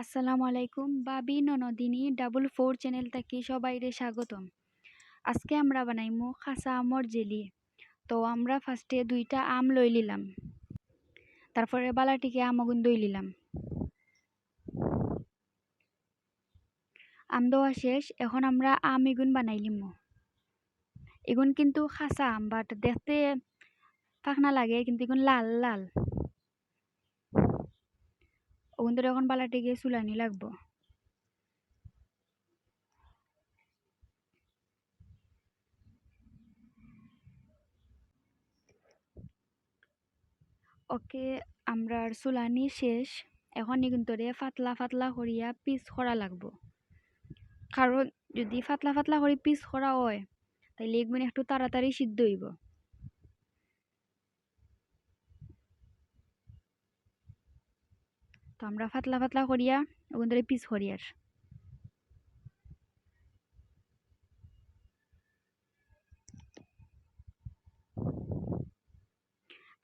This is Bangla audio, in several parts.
আসসালামু আলাইকুম বাবি ননদিনী ডাবল ফোর চ্যানেল থেকে সবাইরে স্বাগতম। আজকে আমরা বানাইমু খাসা আমর জেলি। তো আমরা ফার্স্টে 2টা আম লই লিলাম, তারপরে বালাটিকে আমগুন দই লিলাম। আম দেওয়া শেষ, এখন আমরা আম এগুন বানাই লিমু। এগুন কিন্তু খাসা আম, বাট দেখতে পাকনা লাগে, কিন্তু এগুন লাল লাল। ওগুন ধরে এখন বালাটিকে চুলানি লাগবো। ওকে, আমরার চুলানি শেষ। এখন এগুন ধরে পাতলা পাতলা করিয়া পিস করা লাগবো। কারণ যদি পাতলা পাতলা করে পিস করা হয় তাইলে এগুলো একটু তাড়াতাড়ি সিদ্ধ হইব। তো আমরা পাতলা পাতলা করিয়া ওখান থেকে পিস করিয়ার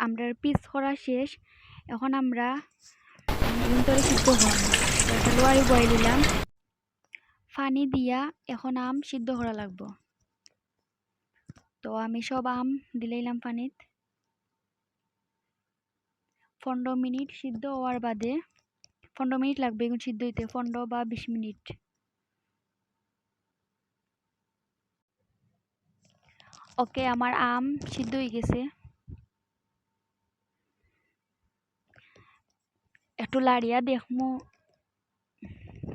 আমরা পিস করা শেষ। এখন আমরা ওখান থেকে সিদ্ধ হওয়ার লোয়ারি বয়ে দিলাম পানি দিয়া। এখন আম সিদ্ধ করা লাগবো। তো আমি সব আম দিলাইলাম পানিত। 15 মিনিট সিদ্ধ হওয়ার বাদে, 15 মিনিট লাগবে এগুলো সিদ্ধ হইতে, 15 বা 20 মিনিট। ওকে, আমার আম সিদ্ধ হয়ে গেছে। একটু লাড়িয়া দেখমু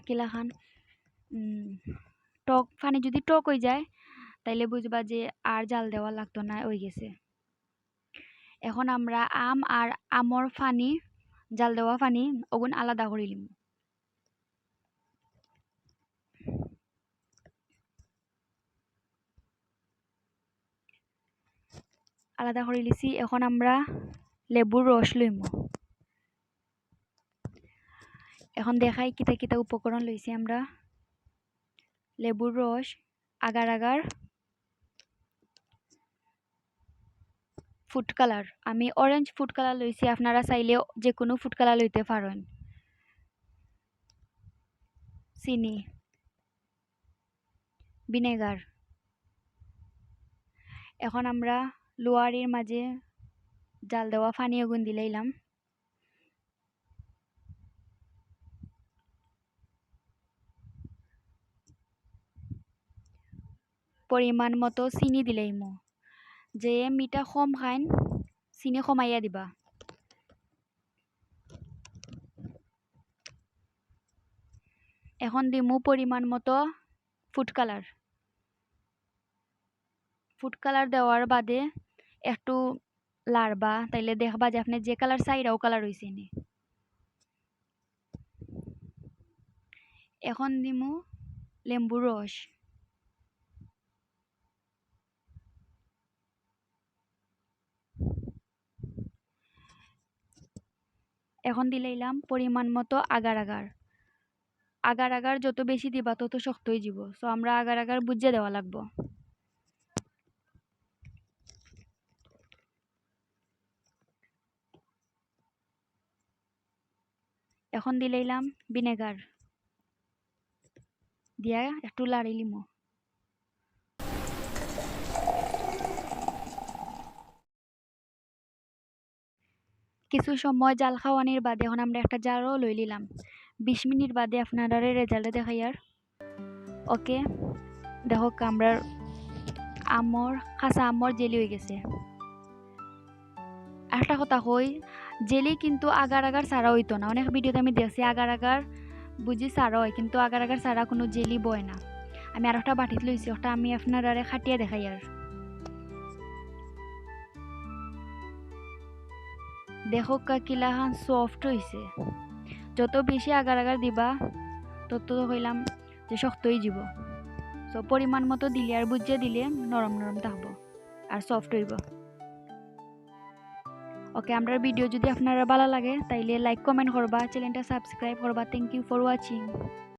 কিলাখান। টক পানি যদি টক হয়ে যায় তাইলে বুঝবা যে আর জাল দেওয়া লাগতো না, হয়ে গেছে। এখন আমরা আম আর আমর পানি, জাল দেওয়া পানি ওগুন আলাদা করে নিব। আলাদা করে লিছি। এখন আমরা লেবুর রস লইব। এখন দেখাই কিতা কিতা উপকরণ লইছি আমরা। লেবুর রস, আগার আগার, ফুড কালার। আমি অরেঞ্জ ফুড কালার লইছি, আপনারা চাইলে যে কোনো ফুড কালার লইতে পারেন। চিনি, ভিনেগার। এখন আমরা লোয়ারির মাঝে জাল দেওয়া পানি আগুন দিলাইলাম। পরিমাণ মতো চিনি দিলাইমু। যে মিঠা কম খাইন চিনি কমাইয়া দিবা। এখন দিমু পরিমাণ মতো ফুড কালার। ফুড কালার দেওয়ার বাদে একটু লাড়বা, তাইলে দেখবা যে আপনি যে কালার চাইরা ও কালার হইছে নি। এখন দিমু লেম্বুর রস। এখন দিলাইলাম পরিমাণ মতো আগার আগার। আগার আগার যত বেশি দিবা তত শক্ত হয়ে যাব, সো আমরা আগার আগার বুঝে দেওয়া লাগবো। এখন দিলাইলাম ভিনেগার দিয়া একটু লাড়ি লিমু। কিছু সময় জাল খাওয়ানির বাদে এখন আমরা একটা জারও লই লিলাম। 20 মিনিট বাদে আপনারা রেজাল্ট দেখাই আর। ওকে, দেখো আমরা আমর খাসা আমর জেলি হয়ে গেছে। একটা কথা কই, জেলি কিন্তু আগার আগার ছাড়া হইতো না। অনেক ভিডিওতে আমি দেখছি আগার আগার বুঝি ছাড়া হয়, কিন্তু আগার আগার ছাড়া কোনো জেলি বয় না। আমি আর একটা বাটিত লইছি, ওটা আমি আপনারা খাটিয়ে দেখাই আর। দেখো কিলাখান সফট হইছে। যত বেশি আগার আগার দিবা তত হইলাম যে শক্ত হয়ে যাব। সো পরিমাণ মতো দিলে আর বুঝিয়ে দিলে নরম নরম থাকবো আর সফট হইব। ওকে, আমরা ভিডিও যদি আপনারা ভালো লাগে তাইলে লাইক কমেন্ট করবা, চ্যানেলটা সাবস্ক্রাইব করবা। Thank you for watching.